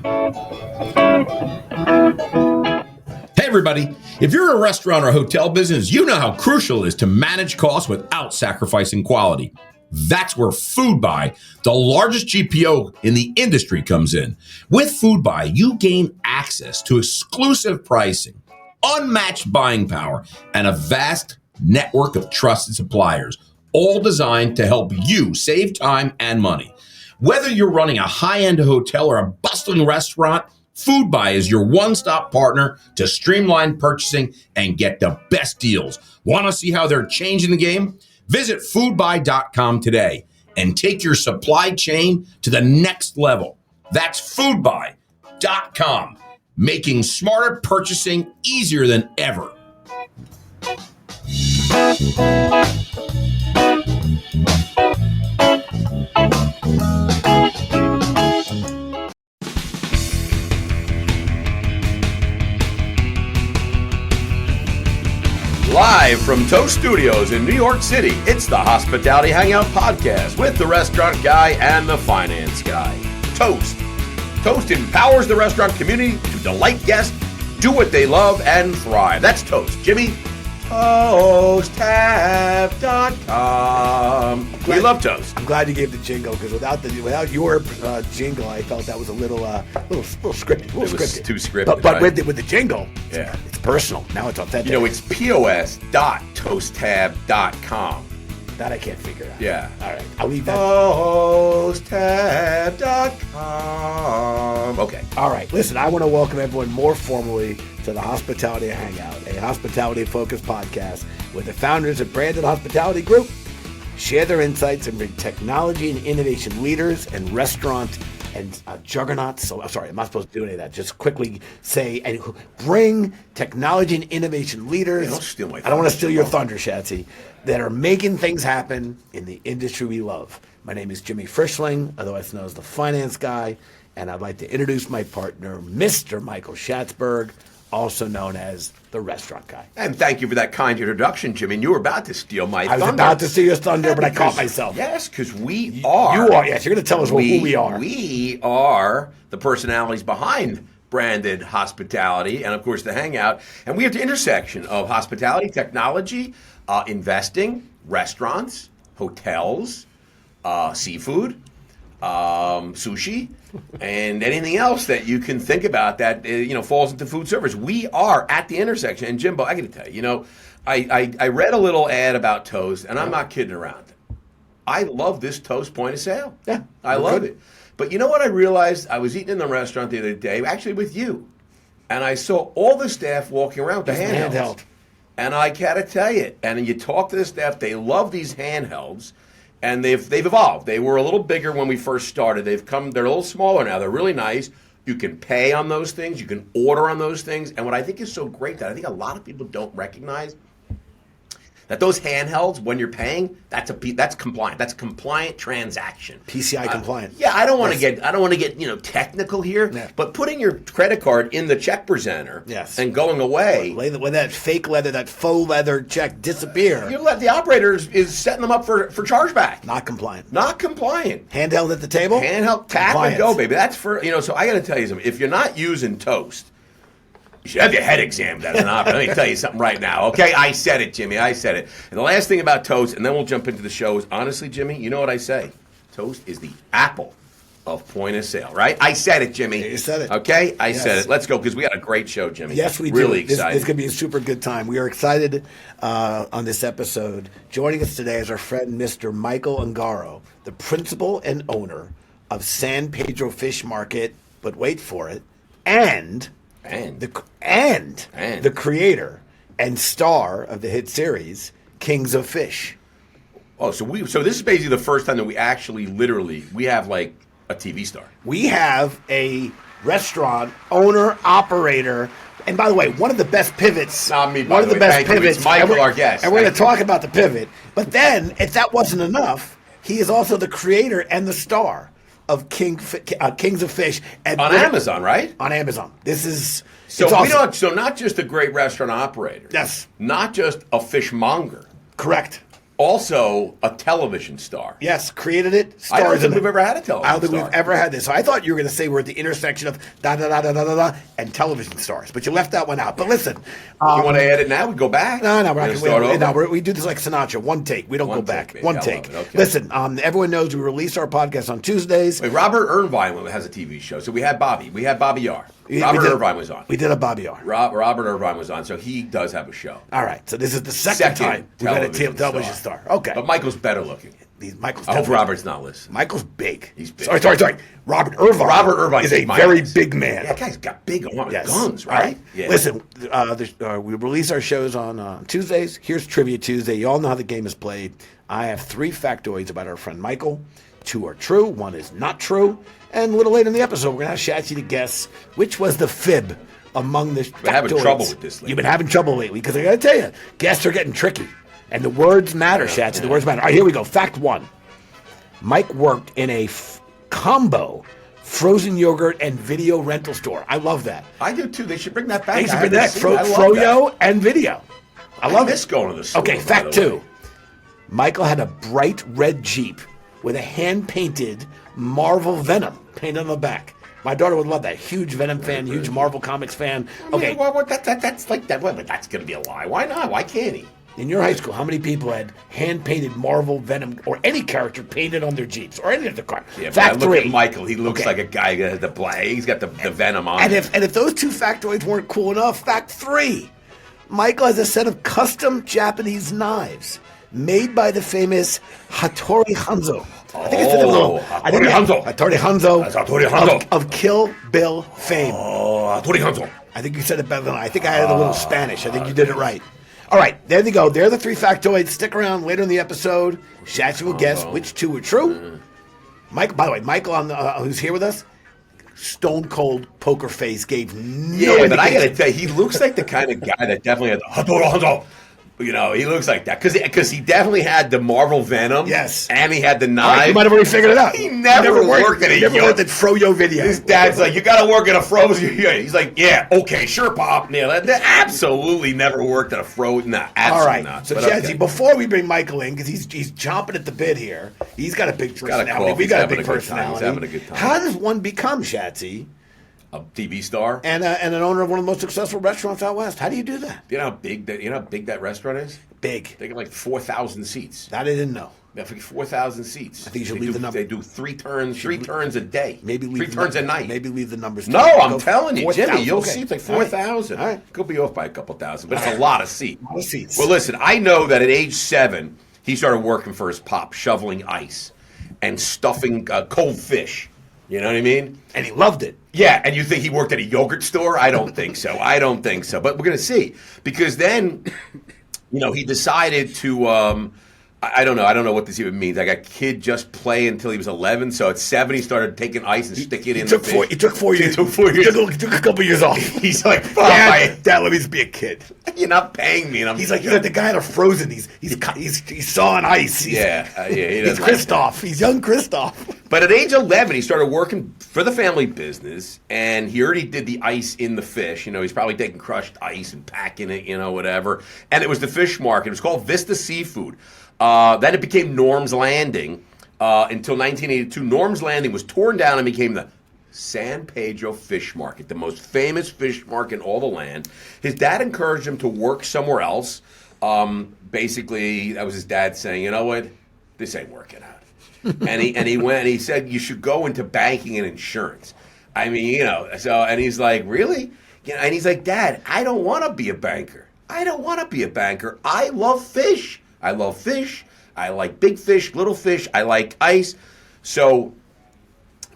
Hey everybody, if you're a restaurant or hotel business, you know how crucial it is to manage costs without sacrificing quality. That's where FoodBuy, the largest GPO in the industry, comes in. With FoodBuy, you gain access to exclusive pricing, unmatched buying power, and a vast network of trusted suppliers, all designed to help you save time and money. Whether you're running a high-end hotel or a bustling restaurant, FoodBuy is your one-stop partner to streamline purchasing and get the best deals. Want to see how they're changing the game? Visit foodbuy.com today and take your supply chain to the next level. That's foodbuy.com, making smarter purchasing easier than ever. Live from Toast Studios in New York City, it's the Hospitality Hangout Podcast with the restaurant guy and the finance guy. Toast. Toast empowers the restaurant community to delight guests, do what they love, and thrive. That's Toast. Jimmy, toasttab.com. We love Toast. I'm glad you gave the jingle, because without your jingle, I felt that was a little scripted. It was too scripted. But right? with the jingle, yeah, it's personal. Now it's authentic. You know, it's pos.toasttab.com. That I can't figure out. Yeah. All right. I'll leave that. Toasttab.com. Okay. All right. Listen, I want to welcome everyone more formally to the Hospitality Hangout, a hospitality-focused podcast where the founders of Branded Hospitality Group share their insights and bring technology and innovation leaders and restaurant and juggernauts. So, I'm sorry, I'm not supposed to do any of that. Just quickly say, and bring technology and innovation leaders. Don't steal my thunder. I don't want to steal your thunder, Shatsy, that are making things happen in the industry we love. My name is Jimmy Frischling, otherwise known as the finance guy, and I'd like to introduce my partner, Mr. Michael Schatzberg, also known as the restaurant guy. And thank you for that kind introduction, Jimmy. And you were about to steal my thunder. I was about to steal your thunder, but I caught myself. Yes, because we are. You are, yes. You're going to tell us who we are. We are the personalities behind Branded Hospitality and, of course, the Hangout. And we have the intersection of hospitality, technology, investing, restaurants, hotels, seafood, sushi, and anything else that you can think about that falls into food service. We are at the intersection. And Jimbo, I got to tell you, I read a little ad about Toast, and I'm not kidding around. I love this Toast point of sale. Yeah, I love it. But you know what I realized? I was eating in the restaurant the other day, actually with you, and I saw all the staff walking around with the handhelds. And I gotta tell you, and you talk to the staff, they love these handhelds. And they've evolved. They were a little bigger when we first started. They're a little smaller now. They're really nice. You can pay on those things. You can order on those things. And what I think is so great that I think a lot of people don't recognize that those handhelds, when you're paying, that's compliant. That's a compliant transaction. PCI compliant. Yeah, I don't want to get technical here, yeah. But putting your credit card in the check presenter, yes, and going away, when that fake leather, that faux leather check disappear, you let the operator is setting them up for chargeback. Not compliant. Not compliant. Handheld at the table. Handheld, tap and go, baby. That's for So I got to tell you something. If you're not using Toast, you should have your head examined at an opera. Let me tell you something right now, okay? I said it, Jimmy. I said it. And the last thing about Toast, and then we'll jump into the show, is honestly, Jimmy, you know what I say? Toast is the Apple of point of sale, right? I said it, Jimmy. You said it. Okay? I said it. Let's go, because we got a great show, Jimmy. Yes, we do. Really excited. This is going to be a super good time. We are excited on this episode. Joining us today is our friend, Mr. Michael Ungaro, the principal and owner of San Pedro Fish Market, but wait for it, and the creator and star of the hit series Kings of Fish. Oh, so this is basically the first time that we actually we have like a TV star. We have a restaurant owner operator, and by the way, one of the best pivots. Not me, by one of the best pivots. It's Michael, our guest. And we're going to talk about the pivot. But then, if that wasn't enough, he is also the creator and the star of Kings of Fish on Amazon, right? On Amazon. This is awesome. So not just a great restaurant operator. Yes. Not just a fishmonger. Correct. also a television star. Yes, created it. I don't Stars think in we've it. ever had a television I don't think star. we've ever had this. So I thought you were going to say we're at the intersection of da-da-da-da-da-da and television stars, but you left that one out. But listen. You want to add it now? We go back? No, we're not We're going to start over? No, we do this like Sinatra. One take. We don't go back. baby. One I take. love it. Okay. Listen, everyone knows we release our podcast on Tuesdays. Wait, Robert Irvine has a TV show. So we had Bobby. We had Bobby Yar. Robert Irvine was on. We did a Bobby R. Robert Irvine was on, so he does have a show. All right, so this is the second time we've had a television star. Okay. But Michael's better looking. I hope Robert's not listening. Michael's big. He's big. Sorry. Robert Irvine is a very big man. Yeah, that guy's got big guns, right? All right. Yeah. Listen, we release our shows on Tuesdays. Here's Trivia Tuesday. You all know how the game is played. I have 3 factoids about our friend Michael. 2 are true. 1 is not true. And a little later in the episode, we're going to have Shatsy to guess which was the fib among the factoids. Been having trouble with this lately. You've been having trouble lately because I got to tell you, guests are getting tricky. And the words matter, Shatsy. The words matter. All right, here we go. Fact 1. Mike worked in a combo frozen yogurt and video rental store. I love that. I do too. They should bring that back. They should bring that. Froyo and video. I love this going to the store. Okay, fact 2. Michael had a bright red Jeep with a hand-painted Marvel Venom painted on the back. My daughter would love that. Huge Venom fan, huge Marvel Comics fan. Okay. That's like that. But that's going to be a lie. Why not? Why can't he? In your high school, how many people had hand-painted Marvel Venom or any character painted on their Jeeps or any of the cars? Yeah, fact 3. Look at Michael. He looks like a guy that has the black. He's got the Venom on. And if those 2 factoids weren't cool enough, fact 3. Michael has a set of custom Japanese knives made by the famous Hattori Hanzo. Hattori Hanzo of Kill Bill fame. Hattori Hanzo. I think you said it better than I think I had a little Spanish. I think you did it right. All right, there they go. There are the 3 factoids. Stick around later in the episode. Shatsy will guess which 2 were true. Mike, by the way, Michael, who's here with us, stone cold poker face, gave no indication. But I got to tell you, he looks like the kind of guy that definitely had the Hattori Hanzo. You know, he looks like that because he definitely had the Marvel Venom. Yes, and he had the knife. Right, you might have already figured it out. He never worked at Froyo video. His dad's like, you got to work at a frozen. He's like, yeah, okay, sure, Pop. Yeah, that absolutely never worked at a frozen. Nah, absolutely not. So, Shatsy, before we bring Michael in, because he's chomping at the bit here, he's got a big personality. We got a big personality. He's having a good time. How does one become, Shatsy, a TV star and an owner of one of the most successful restaurants out west? How do you do that? You know how big that restaurant is? Big. They got like 4,000 seats. That I didn't know. They have like 4,000 seats. I think you should leave the number. They do 3 turns a day. Maybe leave 3 turns a night. Maybe leave the numbers. No, I'm telling you, 4, Jimmy, you'll okay. see it's like 4,000. All right. Could be off by a couple thousand, but it's a lot of seats. A lot of seats. Well, listen, I know that at age 7, he started working for his pop, shoveling ice and stuffing cold fish. You know what I mean? And he loved it. Yeah, and you think he worked at a yogurt store? I don't think so. But we're going to see. Because then, he decided to, I don't know what this even means. Like a kid just play until he was 11. So at 7, he started taking ice and sticking it in the fish. He took 4 years. He took 4 years. He took a couple years off. He's like, Dad, let me just be a kid. You're not paying me. And he's like the guy in a Frozen. He's sawing ice. He he's Kristoff. He's young Kristoff. But at age 11, he started working for the family business, and he already did the ice in the fish. He's probably taking crushed ice and packing it, whatever. And it was the fish market. It was called Vista Seafood. Then it became Norm's Landing until 1982. Norm's Landing was torn down and became the San Pedro Fish Market, the most famous fish market in all the land. His dad encouraged him to work somewhere else. Basically, that was his dad saying, you know what, this ain't working out. and he went and he said, you should go into banking and insurance. I mean, and he's like, really? And he's like, Dad, I don't want to be a banker. I love fish. I love fish. I like big fish, little fish. I like ice. So,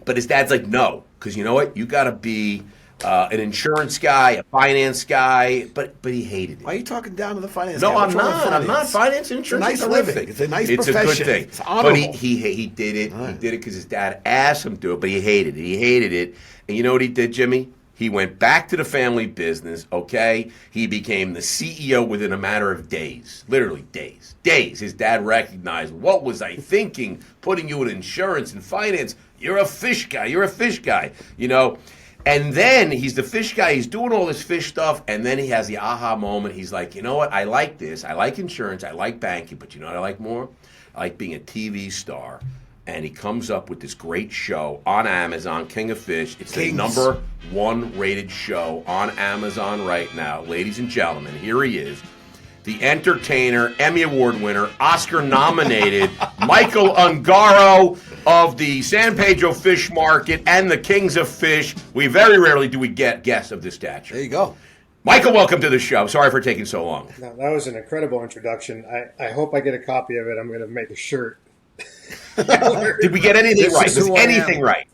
but his dad's like, no, because you know what? You got to be an insurance guy, a finance guy. But he hated it. Why are you talking down to the finance guy? No, I'm not. I'm not. Finance, insurance. It's a nice living. It's a nice profession. It's a good thing. It's honorable. But he did it. Right. He did it because his dad asked him to do it, but he hated it. And you know what he did, Jimmy? He went back to the family business, okay? He became the CEO within a matter of days. Literally days. His dad recognized, what was I thinking? Putting you in insurance and finance. You're a fish guy. And then he's the fish guy. He's doing all this fish stuff. And then he has the aha moment. He's like, you know what? I like this. I like insurance. I like banking. But you know what I like more? I like being a TV star. And he comes up with this great show on Amazon, King of Fish. It's the #1 rated show on Amazon right now. Ladies and gentlemen, here he is. The entertainer, Emmy Award winner, Oscar-nominated Michael Ungaro of the San Pedro Fish Market and the Kings of Fish. We very rarely do we get guests of this stature. There you go. Michael, welcome to the show. Sorry for taking so long. No, that was an incredible introduction. I hope I get a copy of it. I'm going to make a shirt. Did we get anything right? Was anything right?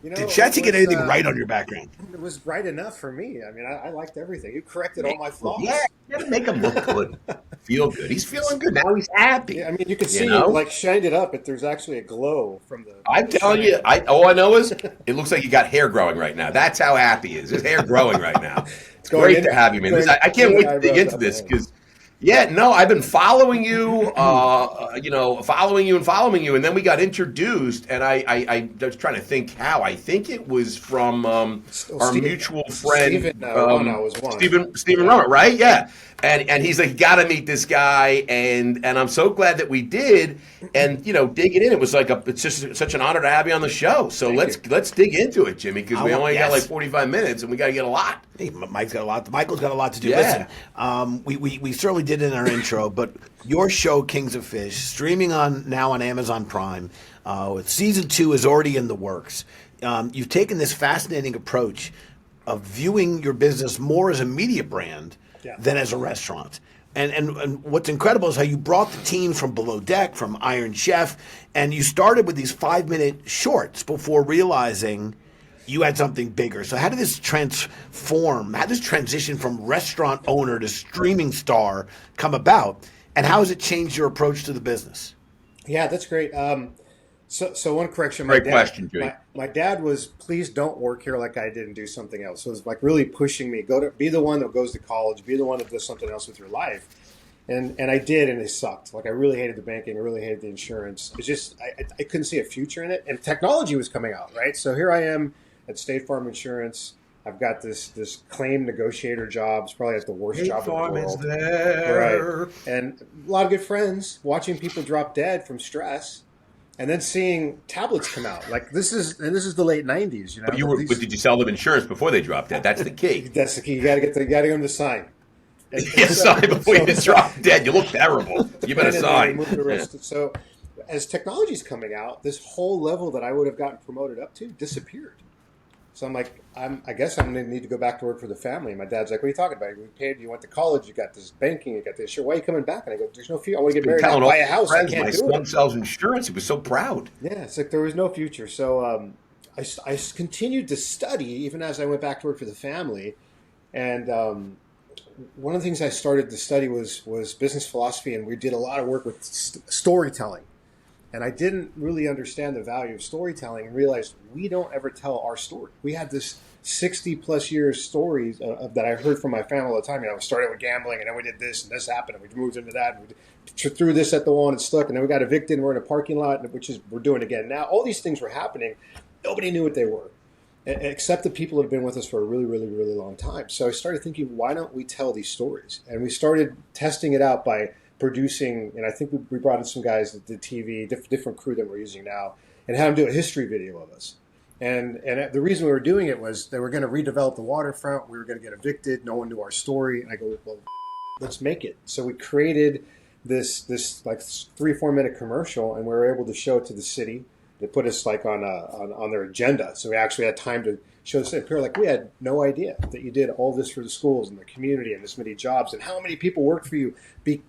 You know, Did Schatzy get anything right on your background? It was right enough for me. I mean, I liked everything. You corrected all my flaws. Yeah, you gotta make him look good. Feel good. He's feeling good. Now he's happy. Yeah, I mean, you can see, like, shined it up, but there's actually a glow from the... I'm telling you, all I know is it looks like you got hair growing right now. That's how happy he is. His hair growing right now. It's great to have you, man. I can't wait to dig into this because... Yeah, no, I've been following you, following you, and then we got introduced, and I was trying to think how. I think it was from our mutual friend, Stephen Runner, right? Yeah, and he's like, you got to meet this guy, and I'm so glad that we did, and digging in, it was like it's just such an honor to have you on the show. So let's dig into it, Jimmy, because we only got like 45 minutes, and we got to get a lot. Hey, Mike's got a lot. Michael's got a lot to do. Yeah. Listen, we certainly did in our intro, but your show, Kings of Fish, streaming now on Amazon Prime. Season 2 is already in the works. You've taken this fascinating approach of viewing your business more as a media brand than as a restaurant. And what's incredible is how you brought the teams from Below Deck, from Iron Chef, and you started with these 5-minute shorts before realizing you had something bigger. So how did this transform? How did this transition from restaurant owner to streaming star come about? And how has it changed your approach to the business? Yeah, that's great. So one correction. Great question, Judy. My dad was, please don't work here like I did and do something else. So it was like really pushing me, be the one that goes to college, be the one that does something else with your life. And I did, and it sucked. Like, I really hated the banking. I really hated the insurance. It's just, I couldn't see a future in it. And technology was coming out, right? So here I am at State Farm Insurance. I've got this claim negotiator job. It's probably like the worst job in the world. Is there. Right. And a lot of good friends watching people drop dead from stress, and then seeing tablets come out. Like, this is the late 90s. But did you sell them insurance before they dropped dead? That's the key. That's the key. You got to get them to sign. Sign before you drop dead. You look terrible. You better sign. So, as technology's coming out, this whole level that I would have gotten promoted up to disappeared. So I'm like, I guess I'm going to need to go back to work for the family. And my dad's like, what are you talking about? We paid, you went to college, you got this banking, you got this. Sure, why are you coming back? And I go, there's no future. I want to get married and buy a house. I can't do it. My son sells insurance. He was so proud. Yeah, it's like there was no future. So I continued to study even as I went back to work for the family. And one of the things I started to study was business philosophy, and we did a lot of work with storytelling. And I didn't really understand the value of storytelling and realized we don't ever tell our story. We had this 60-plus years stories that I heard from my family all the time. We started with gambling, and then we did this, and this happened, and we moved into that, and we threw this at the wall, and it stuck, and then we got evicted, and we're in a parking lot, we're doing again now. All these things were happening. Nobody knew what they were, except the people that have been with us for a really, really, really long time. So I started thinking, why don't we tell these stories? And we started testing it out by producing, and I think we brought in some guys that did TV, different crew than we're using now, and had them do a history video of us. And the reason we were doing it was they were going to redevelop the waterfront. We were going to get evicted. No one knew our story. And I go, well, let's make it. So we created this like 3-4 minute commercial, and we were able to show it to the city. They put us like on their agenda. So we actually had time to show the city. Like, we had no idea that you did all this for the schools and the community and this many jobs, and how many people worked for you,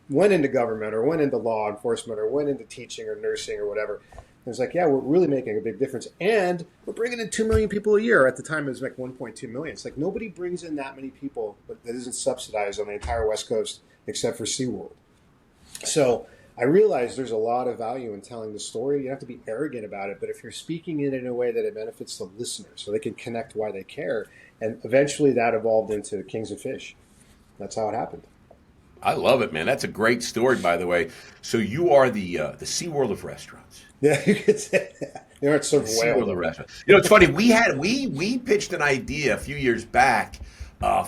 went into government or went into law enforcement or went into teaching or nursing or whatever. And it's like, yeah, we're really making a big difference. And we're bringing in 2 million people a year. At the time, it was like 1.2 million. It's like nobody brings in that many people that isn't subsidized on the entire West Coast except for SeaWorld. So I realized there's a lot of value in telling the story. You don't have to be arrogant about it, but if you're speaking it in a way that it benefits the listener so they can connect why they care, and eventually that evolved into Kings of Fish. That's how it happened. I love it, man. That's a great story, by the way. So you are the SeaWorld of restaurants. Yeah, you could say that. They aren't serve Seafood whale. restaurant. It's funny. We pitched an idea a few years back,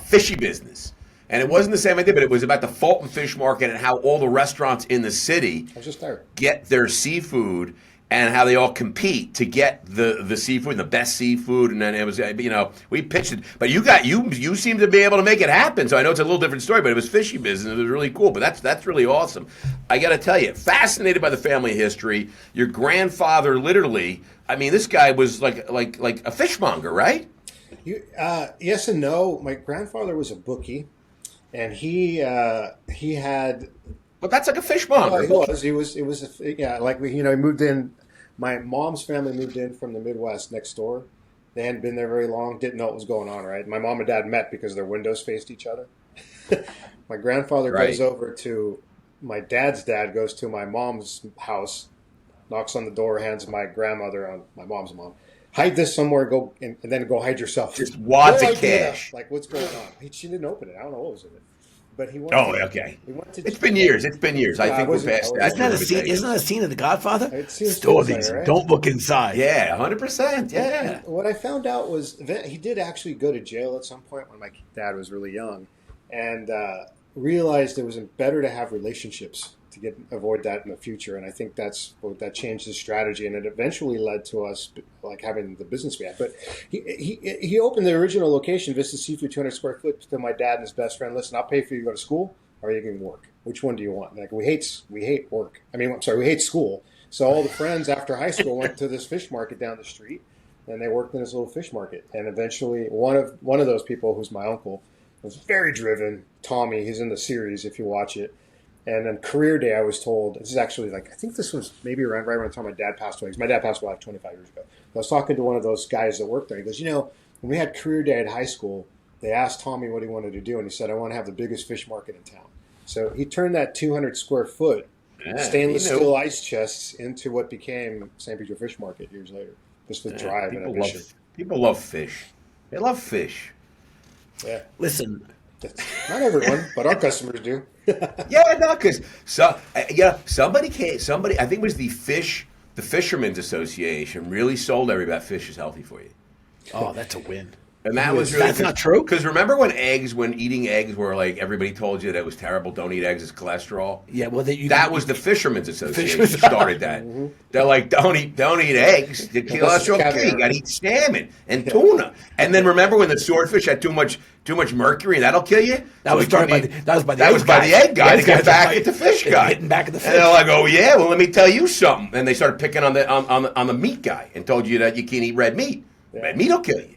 fishy business. And it wasn't the same idea, but it was about the Fulton Fish Market and how all the restaurants in the city get their seafood and how they all compete to get the seafood and the best seafood. And then it was, we pitched it. But you seem to be able to make it happen. So I know it's a little different story, but it was fishy business. It was really cool. But that's really awesome. I got to tell you, fascinated by the family history. Your grandfather literally, this guy was like a fishmonger, right? Yes and no. My grandfather was a bookie. And he had. But that's like a fishmonger. He was. He moved in. My mom's family moved in from the Midwest next door. They hadn't been there very long. Didn't know what was going on. Right. My mom and dad met because their windows faced each other. My grandfather goes over to my dad's dad. Goes to my mom's house, knocks on the door, hands my grandmother on my mom's mom. Hide this somewhere, go and then go hide yourself. Just wads of cash. Like, what's going on? She didn't open it. I don't know what was in it. But he went. Okay. It's been years. I think we're past that. Isn't that a scene of The Godfather? Store these. Right? Don't look inside. Yeah, 100%. Yeah. What I found out was he did actually go to jail at some point when my dad was really young, and realized it was better to have relationships to avoid that in the future. And I think that changed his strategy, and it eventually led to us like having the business we had. But he opened the original location, Vista Seafood, 200 square foot, to my dad and his best friend. Listen, I'll pay for you to go to school, or you can work. Which one do you want? Like, we hate work. We hate school. So all the friends after high school went to this fish market down the street, and they worked in this little fish market. And eventually, one of those people, who's my uncle, was very driven. Tommy, he's in the series if you watch it. And then career day, I was told, this is actually I think this was maybe right around the time my dad passed away, because my dad passed away like 25 years ago. I was talking to one of those guys that worked there. He goes, when we had career day at high school, they asked Tommy what he wanted to do, and he said, I want to have the biggest fish market in town. So he turned that 200 square foot stainless steel ice chests into what became St. Peter Fish Market years later. Just the drive and ambition. People love fish. They love fish. Yeah. Listen. Not everyone, but our customers do. Because somebody, I think it was the Fishermen's Association really sold everybody that fish is healthy for you. Oh, that's a win. And that was really not true. Because remember when eating eggs were like everybody told you that it was terrible. Don't eat eggs; it's cholesterol. Yeah, well, that was the Fishermen's Association started that. Mm-hmm. They're like, don't eat eggs. The cholesterol. You got to eat salmon and tuna. And then remember when the swordfish had too much mercury, that'll kill you. That was by the egg guy to get back at the fish guy. Getting back at the fish. And they're like, oh yeah, well let me tell you something. And they started picking on the meat guy and told you that you can't eat red meat. Yeah. Red meat will kill you.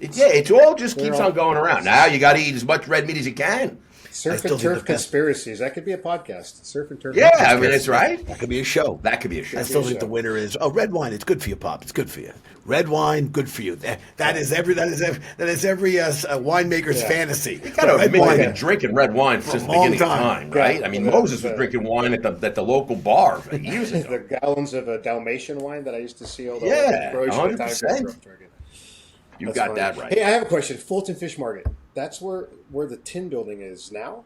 It all just keeps on going around. Now you got to eat as much red meat as you can. Surf and turf conspiracies. That could be a podcast. Surf and turf. Yeah, it's right. That could be a show. I still think the winner is red wine. It's good for you, Pop. It's good for you. Red wine, good for you. That is every winemaker's fantasy. You got to admit they've been drinking red wine since the beginning of time, right? Moses was drinking wine at the local bar years ago. The gallons of Dalmatian wine that I used to see all the 100%. You got that right. Hey, I have a question. Fulton Fish Market. That's where the tin building is now?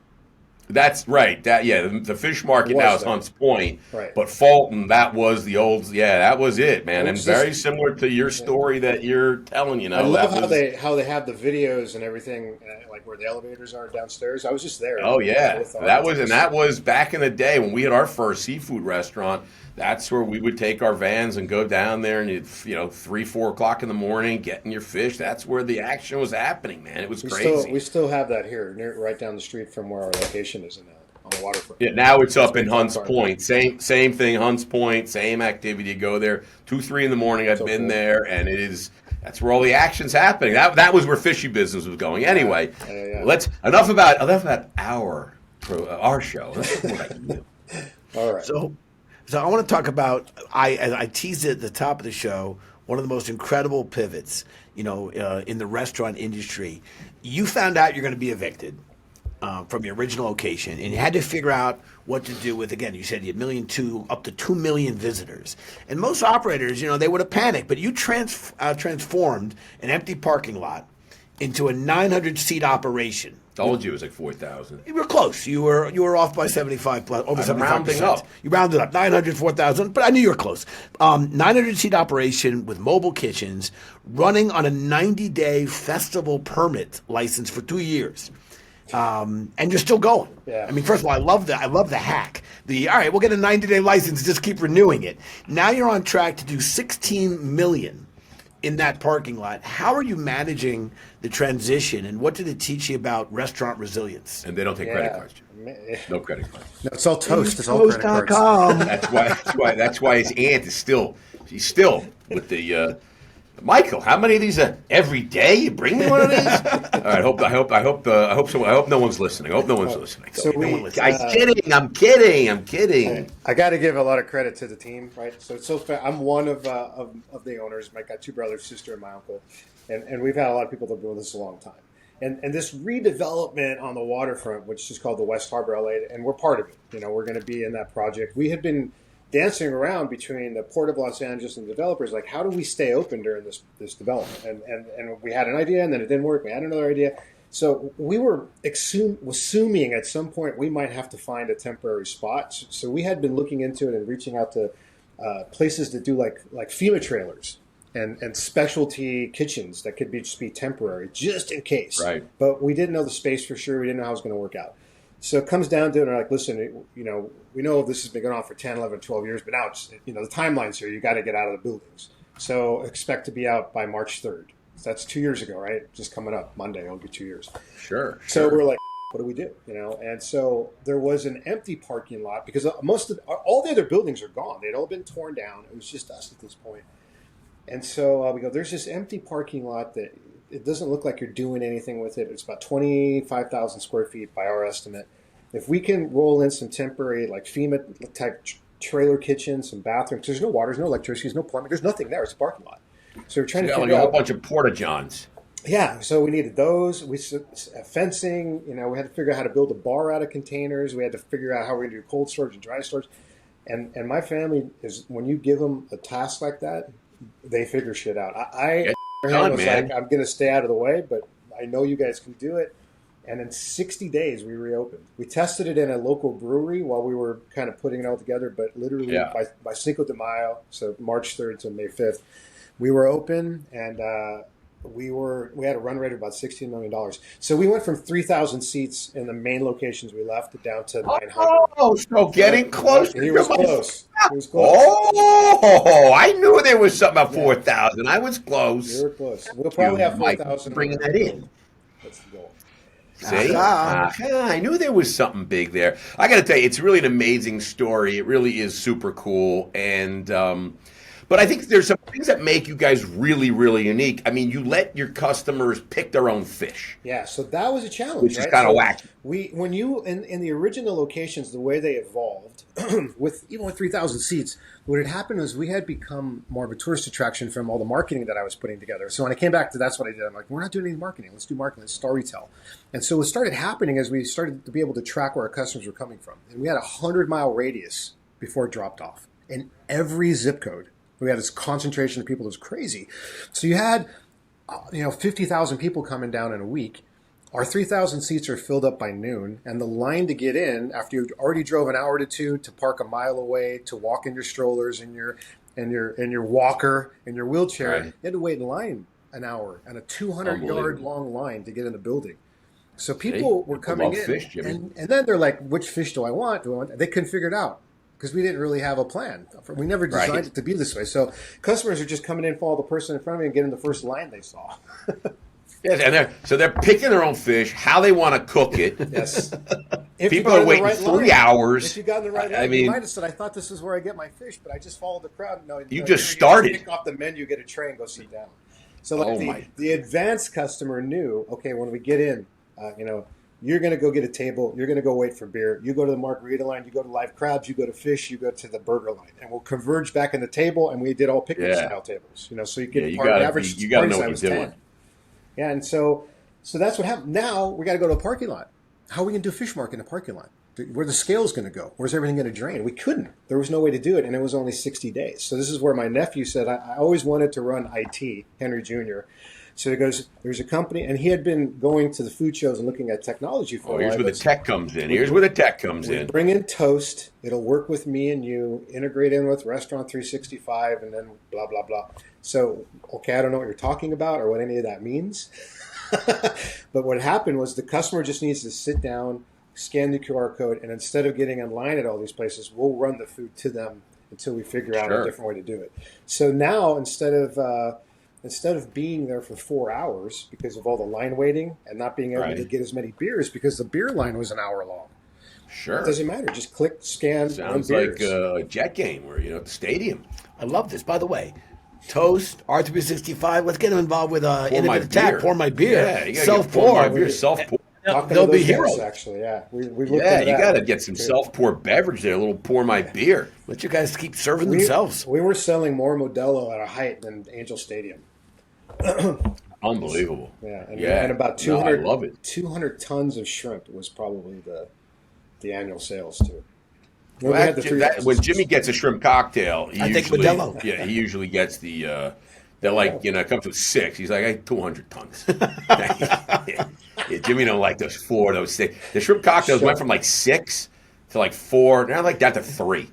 That's right. The fish market now is Hunts Point. Right. But Fulton, that was the old. Yeah, that was it, man. And very similar to your story that you're telling. I love how they have the videos and everything, like where the elevators are downstairs. I was just there. Oh yeah, that was back in the day when we had our first seafood restaurant. That's where we would take our vans and go down there, and 3-4 o'clock in the morning, getting your fish. That's where the action was happening, man. It was crazy. We still have that here, right down the street from where our location is on the waterfront. Yeah, now it's up in Hunts Point. Same thing, Hunts Point. Same activity. You go there 2-3 in the morning. I've been there, and that's where all the action's happening. That was where fishy business was going. Anyway, enough about our show. Let's talk about you. All right. So I want to talk about, as I teased it at the top of the show, one of the most incredible pivots, in the restaurant industry. You found out you're going to be evicted from your original location, and you had to figure out what to do with, again, you said you had 1.2 million, up to 2 million visitors. And most operators, they would have panicked, but you transformed an empty parking lot into a 900-seat operation. Told you it was like 4,000. You were close. You were off by 75 plus, over 75%. Rounding up. You rounded up 900, 4,000, but I knew you were close. 900-seat operation with mobile kitchens, running on a 90-day festival permit license for 2 years. And you're still going. Yeah. I mean, first of all, I love the hack. All right, we'll get a 90-day license, just keep renewing it. Now you're on track to do 16 million in that parking lot. How are you managing the transition, and what did it teach you about restaurant resilience? And they don't take credit cards. No credit cards. No, it's all Toast. It's all credit cards. That's why his aunt is still with the Michael. How many of these every day? You bring me one of these? All right. I hope no one's listening. I hope no one's listening. I'm kidding. I got to give a lot of credit to the team, right? So I'm one of the owners. I got 2 brothers, sister, and my uncle, and we've had a lot of people that have been with us a long time. And this redevelopment on the waterfront, which is called the West Harbor LA, and we're part of it. We're going to be in that project. We had been dancing around between the Port of Los Angeles and the developers, like, how do we stay open during this development? And we had an idea, and then it didn't work. We had another idea. So we were assuming at some point we might have to find a temporary spot. So we had been looking into it and reaching out to places that do like FEMA trailers and specialty kitchens that could just be temporary, just in case. Right. But we didn't know the space for sure. We didn't know how it was going to work out. So it comes down to it, and they're like, listen, we know this has been going on for 10, 11, 12 years, but now it's, the timeline's here. You got to get out of the buildings. So expect to be out by March 3rd. So that's 2 years ago, right? Just coming up Monday, it'll be 2 years. Sure. So we're like, what do we do? And so there was an empty parking lot because all the other buildings are gone. They'd all been torn down. It was just us at this point. And so we go, there's this empty parking lot that it doesn't look like you're doing anything with it. It's about 25,000 square feet by our estimate. If we can roll in some temporary, like FEMA type trailer kitchens, some bathrooms, there's no water, there's no electricity, there's no plumbing, there's nothing there. It's a parking lot. So we're trying to figure out a whole bunch of porta johns. Yeah, so we needed those. Fencing. We had to figure out how to build a bar out of containers. We had to figure out how we're going to do cold storage and dry storage. And my family is, when you give them a task like that, they figure shit out. I was like, I'm going to stay out of the way, but I know you guys can do it. And in 60 days, we reopened. We tested it in a local brewery while we were kind of putting it all together, but literally by Cinco de Mayo, so March 3rd to May 5th, we were open, and we had a run rate of about $16 million. So we went from 3,000 seats in the main locations we left down to 900. Oh, so getting close. He was close. Oh, I knew there was something about 4,000. I was close. You were close. We'll probably have 4,000. Bringing that in. That's the goal. See? I knew there was something big there. I got to tell you, it's really an amazing story. It really is super cool. And but I think there's some things that make you guys really, really unique. I mean, you let your customers pick their own fish. Yeah, so that was a challenge, which is kind of wacky. When you in the original locations, the way they evolved, even with 3,000 seats, what had happened was we had become more of a tourist attraction from all the marketing that I was putting together. So when I came back to that's what I did. I'm like, we're not doing any marketing. Let's do marketing. Let's storytell. And so what started happening is we started to be able to track where our customers were coming from. And we had a 100-mile radius before it dropped off. In every zip code, we had this concentration of people that was crazy. So you had 50,000 people coming down in a week. Our 3,000 seats are filled up by noon, and the line to get in after you already drove an hour to two to park a mile away, to walk in your strollers and your walker and your wheelchair, right. You had to wait in line an hour and a 200-yard long line to get in the building. So people were coming in, fish, and then they're like, "Which fish do I want? They couldn't figure it out because we didn't really have a plan. We never designed it to be this way. So customers are just coming in, follow the person in front of me, and get in the first line they saw. Yes, and they're picking their own fish, how they want to cook it. Yes. People are waiting 3 hours. If you got in the right line, you might have said, I thought this is where I get my fish, but I just followed the crowd. No, you just started. You pick off the menu, get a tray, and go sit down. So the advanced customer knew, okay, when we get in, you're going to go get a table. You're going to go wait for beer. You go to the margarita line. You go to live crabs. You go to fish. You go to the burger line. And we'll converge back in the table, and we did all picnic-style tables. So you get part of the average you gotta know party what size you're was doing. 10. Yeah, and so that's what happened. Now we got to go to a parking lot. How are we going to do fish market in a parking lot? Where the scale's going to go? Where's everything going to drain? We couldn't. There was no way to do it, and it was only 60 days. So this is where my nephew said, I always wanted to run IT, Henry Jr., So he goes, there's a company, and he had been going to the food shows and looking at technology for a while. Here's where the tech comes in. Here's where the tech comes in. Bring in Toast. It'll work with me and you. Integrate in with Restaurant 365, and then blah, blah, blah. So, okay, I don't know what you're talking about or what any of that means. But what happened was the customer just needs to sit down, scan the QR code, and instead of getting in line at all these places, we'll run the food to them until we figure out a different way to do it. So now instead of being there for 4 hours because of all the line waiting and not being able to get as many beers because the beer line was an hour long. Sure. It doesn't matter. Just click, scan, Sounds run like beers. a jet game where, at the stadium. I love this. By the way, Toast, R365, let's get them involved with My Innovative Tap. beer. Pour my beer. Yeah, you got to Self-pour. my beer. Self-pour. They'll be be heroes. heroes, actually. Yeah, we looked Yeah, into you that. got to get some self-pour beverage there. A little pour my beer. Let you guys keep serving themselves. We were selling more Modelo at a height than Angel Stadium. Unbelievable. Yeah, and about 200, I love it. 200 tons of shrimp was probably the annual sales too. Well, when Jimmy gets a shrimp cocktail, he usually gets the it comes with 6. He's like, I 200 tons. Yeah, Jimmy don't like those 4, those 6. The shrimp cocktails went from like 6 to like 4, now like that to 3.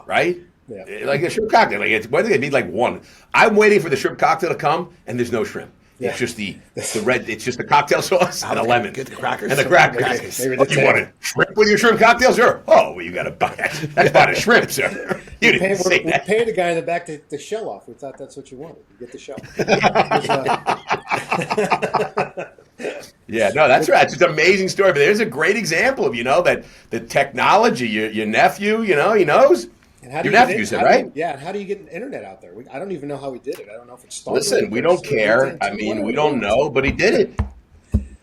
Right? Yeah. Like a shrimp cocktail, whether they be like 1. I'm waiting for the shrimp cocktail to come, and there's no shrimp. Yeah. It's just the red. It's just the cocktail sauce and a lemon. Get the crackers. And the crackers. You want shrimp with your shrimp cocktail, sir? Oh, well, you got to buy it. That's by the shrimp, sir. You didn't say that. We paid the guy in the back the shell off. We thought that's what you wanted. You get the shell. Yeah, no, that's right. It's just an amazing story. But there's a great example of that the technology. Your nephew, he knows. Your nephew said, right? Yeah. How do you get the internet out there? I don't even know how we did it. I don't know if it started. Listen, we don't care. I mean, we don't know, but he did it.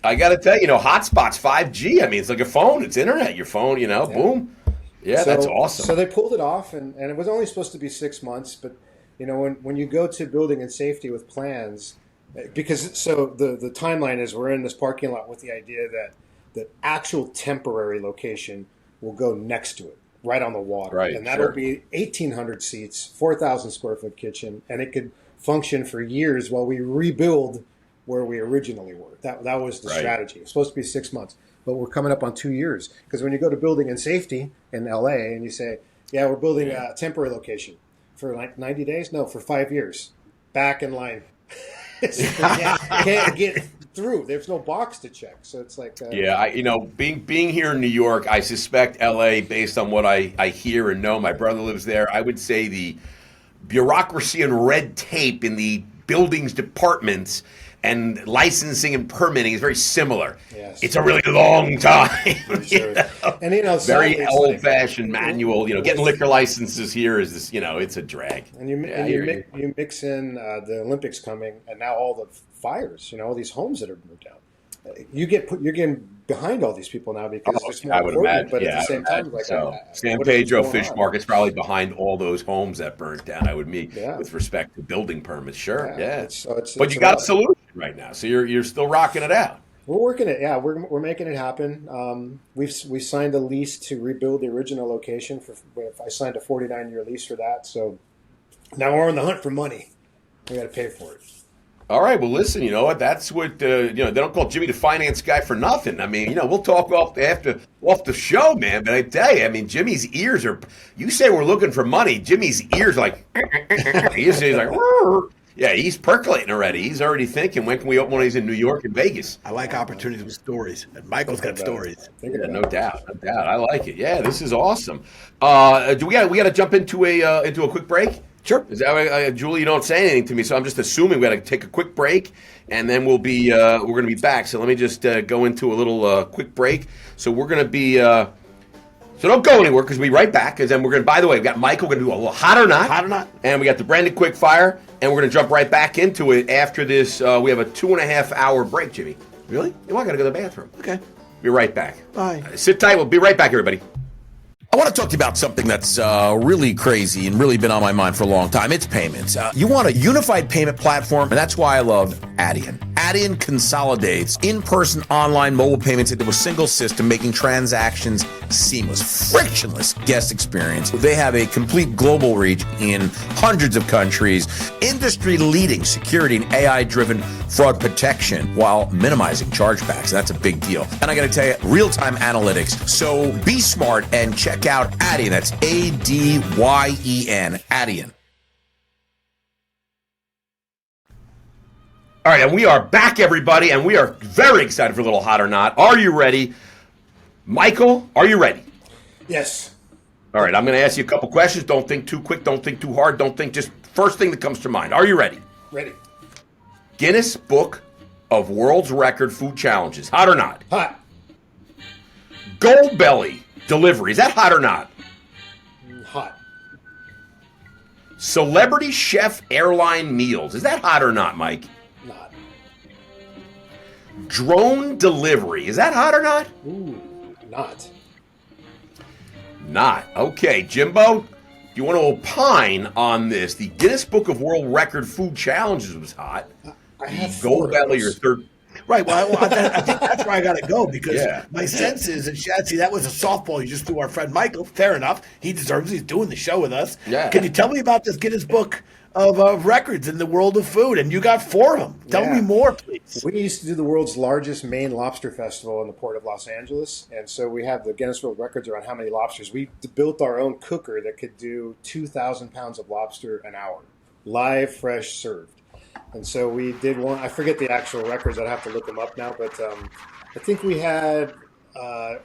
I got to tell you, hotspots, 5G. I mean, it's like a phone. It's internet. Your phone, boom. Yeah, that's awesome. So they pulled it off, and it was only supposed to be 6 months. But, when you go to building and safety with plans, because the timeline is we're in this parking lot with the idea that the actual temporary location will go next to it. Right on the water. Right, and that'll be 1,800 seats, 4,000 square foot kitchen, and it could function for years while we rebuild where we originally were. That was the strategy. It's supposed to be 6 months, but we're coming up on 2 years. Because when you go to building and safety in LA and you say, we're building a temporary location for like 90 days? No, for 5 years. Back in line. Can't get through. There's no box to check, so it's like being here in New York, I suspect LA, based on what I hear and know, my brother lives there. I would say the bureaucracy and red tape in the buildings departments and licensing and permitting is very similar. Yes. It's a really long time. And very old-fashioned manual. Getting liquor licenses here is this. It's a drag. And you mix in the Olympics coming, and now all the fires. All these homes that are moved out. You're getting behind all these people now because it's more important. But at the same time, San Pedro Fish Market's probably behind all those homes that burnt down. I would mean, with respect to building permits. Sure, but you got a solution right now, so you're still rocking it out. We're working it. Yeah, we're making it happen. We signed a lease to rebuild the original location. I signed a 49-year lease for that. So now we're on the hunt for money. We got to pay for it. All right. Well, listen. You know what? That's what they don't call Jimmy the finance guy for nothing. I mean, we'll talk off the show, man. But I tell you, I mean, Jimmy's ears are. You say we're looking for money. Jimmy's ears are like. he's like. Yeah, he's percolating already. He's already thinking, when can we open one of these in New York and Vegas? I like opportunities with stories. And Michael's got stories. Yeah, no doubt. I like it. Yeah, this is awesome. Do we got to jump into a quick break? Sure. Is that Julie? You don't say anything to me, so I'm just assuming we got to take a quick break, and then we're going to be back. So let me just go into a little quick break. So we're going to be. So don't go anywhere because we'll be right back. Because then we're going to, by the way, we've got Michael going to do a little hot or not. Hot or not. And we got the Brandon Quick Fire. And we're going to jump right back into it after this. We have a 2.5 hour break, Jimmy. Really? I got to go to the bathroom. Okay. Be right back. Bye. Sit tight. We'll be right back, everybody. I want to talk to you about something that's really crazy and really been on my mind for a long time. It's payments. You want a unified payment platform, and that's why I love Adyen. Adyen consolidates in-person, online, mobile payments into a single system, making transactions seamless, frictionless guest experience. They have a complete global reach in hundreds of countries, industry-leading security and AI-driven fraud protection while minimizing chargebacks. That's a big deal. And I got to tell you, real-time analytics. So be smart and check out Adyen. That's Adyen. Adyen. All right, and we are back, everybody, and we are very excited for a little Hot or Not. Are you ready? Michael, are you ready? Yes. All right, I'm going to ask you a couple questions. Don't think too quick. Don't think too hard. Don't think just first thing that comes to mind. Are you ready? Ready. Guinness Book of World's Record Food Challenges. Hot or not? Hot. Gold Belly delivery. Is that hot or not? Hot. Celebrity Chef Airline Meals. Is that hot or not, Mike? Not. Drone delivery. Is that hot or not? Ooh, not. Not. Okay, Jimbo, do you want to opine on this? The Guinness Book of World Record Food Challenges was hot. I have Gold Belly or third. Right. Well, I think that's where I got to go because my sense is that Shatsy, that was a softball you just threw our friend Michael. Fair enough. He deserves it. He's doing the show with us. Yeah. Can you tell me about this Guinness Book of records in the world of food? And you got 4 of them. Tell me more, please. We used to do the world's largest Maine lobster festival in the port of Los Angeles. And so we have the Guinness World Records around how many lobsters. We built our own cooker that could do 2,000 pounds of lobster an hour, live, fresh, served. And so we did one. I forget the actual records. I'd have to look them up now. But I think we had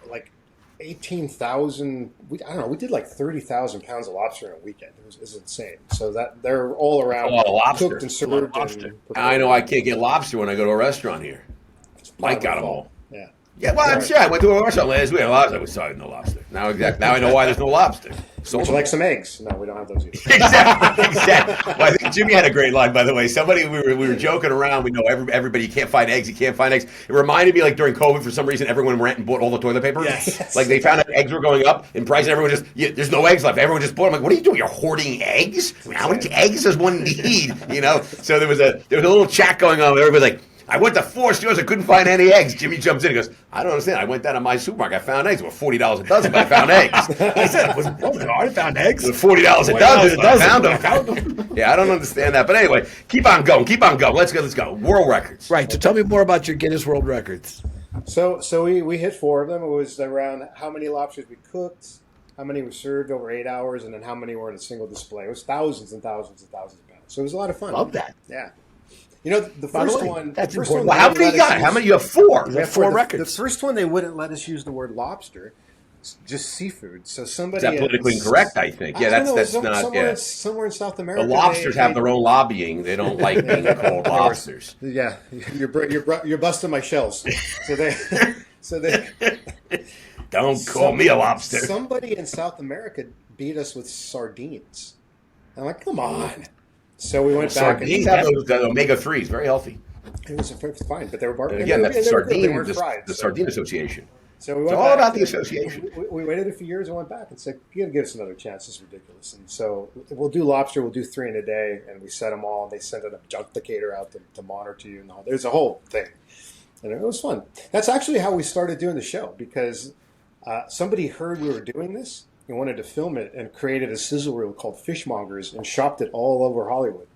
like 18,000. I don't know. We did like 30,000 pounds of lobster in a weekend. It was insane. So that they're all around cooked and served. I know I can't get lobster when I go to a restaurant here. Mike got them all. Yeah. Yeah, well, I'm sure. I went to a restaurant last week. I was sorry, no lobster. Now I know why there's no lobster. Would you like some eggs? No, we don't have those either. Exactly. Well, I think Jimmy had a great line, by the way. Somebody, we were joking around. We know everybody, you can't find eggs. It reminded me like during COVID, for some reason, everyone went and bought all the toilet paper. Yes. Like they found out eggs were going up in price and everyone just, there's no eggs left. Everyone just bought them. I'm like, what are you doing? You're hoarding eggs? I mean, how many eggs does one need? So there was a little chat going on. Everybody's like, I went to 4 stores. I couldn't find any eggs. Jimmy jumps in and goes, I don't understand. I went down to my supermarket. I found eggs. It was $40 a dozen, but I found eggs. I said, it wasn't hard. I found eggs. It was $40 a dozen. I found them. Yeah, I don't understand that. But anyway, keep on going. Let's go. World records. Right. So tell me more about your Guinness World Records. So we hit 4 of them. It was around how many lobsters we cooked, how many were served over 8 hours, and then how many were in a single display. It was thousands and thousands and thousands of pounds. So it was a lot of fun. Love that. Yeah. The first one. That's the first important. one. How many you got? How many? You have 4. You have 4 records. The first one, they wouldn't let us use the word lobster, just seafood. So somebody. Is that politically incorrect? I think. Yeah, that's not. Somewhere in South America. The lobsters have their own lobbying. They don't like being called lobsters. Yeah, you're busting my shells. So they. Don't call me a lobster. Somebody in South America beat us with sardines. I'm like, come on. So we went back. Sardines have those omega-3s, very healthy. It was fine, but they were barbecue. Again, that's the Sardine Association. So we went it's all about the association. We waited a few years and went back and said, you got to give us another chance. This is ridiculous. And so we'll do lobster. We'll do 3 in a day. And we set them all. And they sent an objectificator out to monitor you. And all. There's a whole thing. And it was fun. That's actually how we started doing the show, because somebody heard we were doing this and wanted to film it and created a sizzle reel called Fishmongers and shopped it all over Hollywood.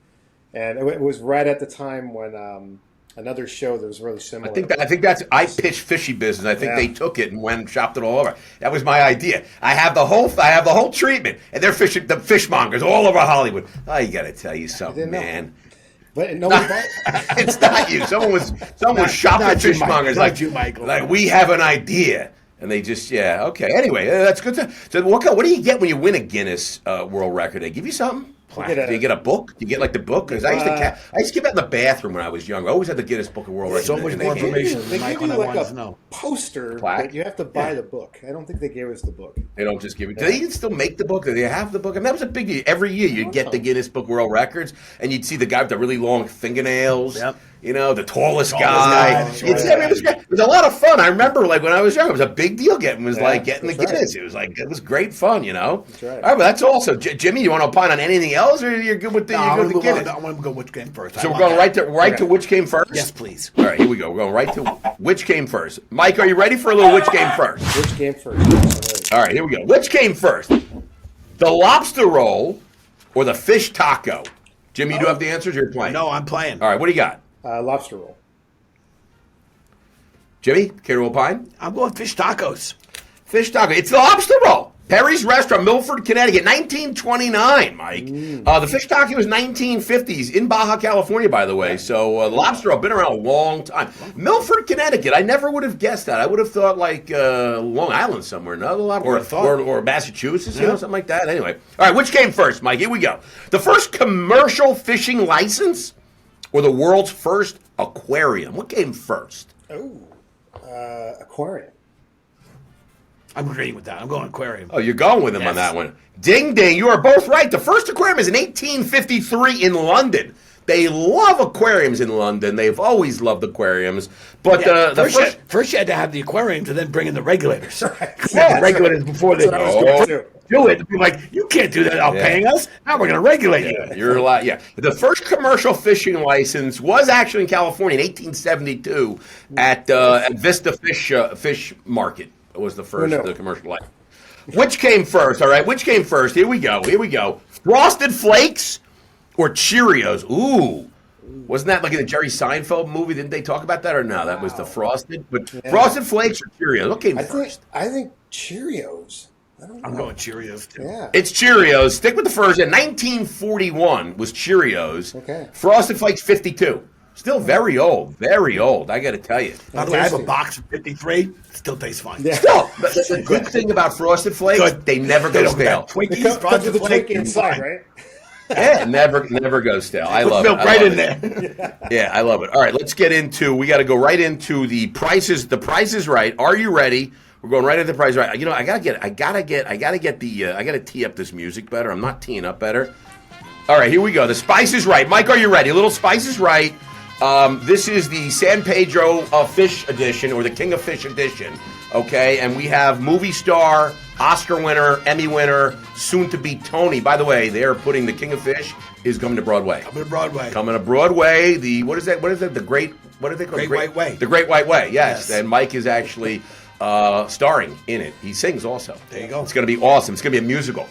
And it was right at the time when another show that was really similar. I pitched Fishy Business. I think they took it and went and shopped it all over. That was my idea. I have the whole treatment, and they're the fishmongers all over Hollywood. Oh, you got to tell you something, man. But nobody bought it. It's not you. Someone was shopping fishmongers like you, Michael. Like, we have an idea. And they just, okay. Anyway, that's good. So what do you get when you win a Guinness World Record? They give you something? Do you get a book? Do you get like the book? Because I used to keep that in the bathroom when I was young. I always had the Guinness Book of World Records. So much more information. They give you like a poster, but you have to buy the book. I don't think they gave us the book. They don't just give it. Do they even still make the book? Do they have the book? I mean, that was a big deal. Every year you'd get the Guinness Book of World Records, and you'd see the guy with the really long fingernails. Yep. the tallest guy. guy. That's right. It was a lot of fun. I remember, like when I was young, it was a big deal getting the Guinness. Right. It was great fun. That's right. All right, but that's also Jimmy. You want to opine on anything else, or you're good with the Guinness? I want to go which came first. So we're going right to which came first. Yes, please. All right, here we go. We're going right to which came first. Mike, are you ready for a little which came first? Which came first? All right, here we go. Which came first? The lobster roll or the fish taco? Jimmy, you do have the answers. You're playing. No, I'm playing. All right, what do you got? Lobster roll. Jimmy, care to opine? I'm going fish tacos. Fish taco. It's the lobster roll. Perry's Restaurant, Milford, Connecticut, 1929, Mike. The fish taco was 1950s in Baja, California, by the way. So lobster roll been around a long time. Milford, Connecticut. I never would have guessed that. I would have thought like Long Island somewhere, no? Or Massachusetts, something like that. Anyway. All right, which came first, Mike? Here we go. The first commercial fishing license or the world's first aquarium? What came first? Aquarium. I'm agreeing with that. I'm going aquarium. Oh, you're going with him on that one. Ding, ding. You are both right. The first aquarium is in 1853 in London. They love aquariums in London. They've always loved aquariums. But first you had to have the aquarium to then bring in the regulators. Yeah, regulators before they do it. Be like, you can't do that without paying us. Now we're going to regulate you. You're allowed. Yeah. The first commercial fishing license was actually in California in 1872 at Vista Fish Market. It was the first the commercial license. Which came first? All right, which came first? Here we go. Frosted Flakes or Cheerios? Ooh. Wasn't that like in the Jerry Seinfeld movie? Didn't they talk about that or no? That was the Frosted. But Frosted Flakes or Cheerios? What came first? I think Cheerios. I'm going Cheerios too. Yeah. It's Cheerios. Stick with the first. In 1941 was Cheerios. Okay. Frosted Flakes 52. Still very old. I got to tell you. By the way, I have a box of 53. Still tastes fine. Yeah. Still, but the good thing about Frosted Flakes, they never go stale. Twinkies, Frosted Flakes inside, right? Yeah, never goes stale. I love it. Right in there. Yeah, I love it. All right, let's get into. We got to go right into the prices. The Price is Right. Are you ready? We're going right into the Price is Right. I gotta tee up this music better. I'm not teeing up better. All right, here we go. The Spice is Right. Mike, are you ready? A little Spice is Right. This is the San Pedro Fish edition, or the King of Fish edition. Okay, and we have movie star, Oscar winner, Emmy winner, soon to be Tony. By the way, they are putting the King of Fish is coming to Broadway. Coming to Broadway. What is that? The Great. What do they call it? White Way. The Great White Way. Yes. And Mike is actually starring in it. He sings also. There you go. It's going to be awesome. It's going to be a musical.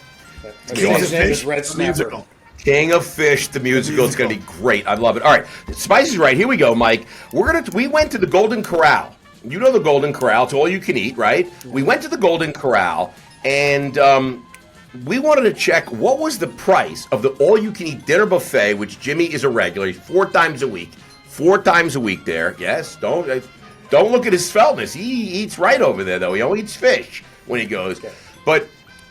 His name is Red Snapper. Musical. King of Fish, the musical. It's going to be great. I love it. All right, Spice is Right. Here we go, Mike. We went to the Golden Corral. You know the Golden Corral. It's all you can eat, right? We went to the Golden Corral, and we wanted to check what was the price of the all-you-can-eat dinner buffet, which Jimmy is a regular. He's 4 times a week. 4 times a week there. Yes, don't look at his feltness. He eats right over there, though. He only eats fish when he goes. Okay. But,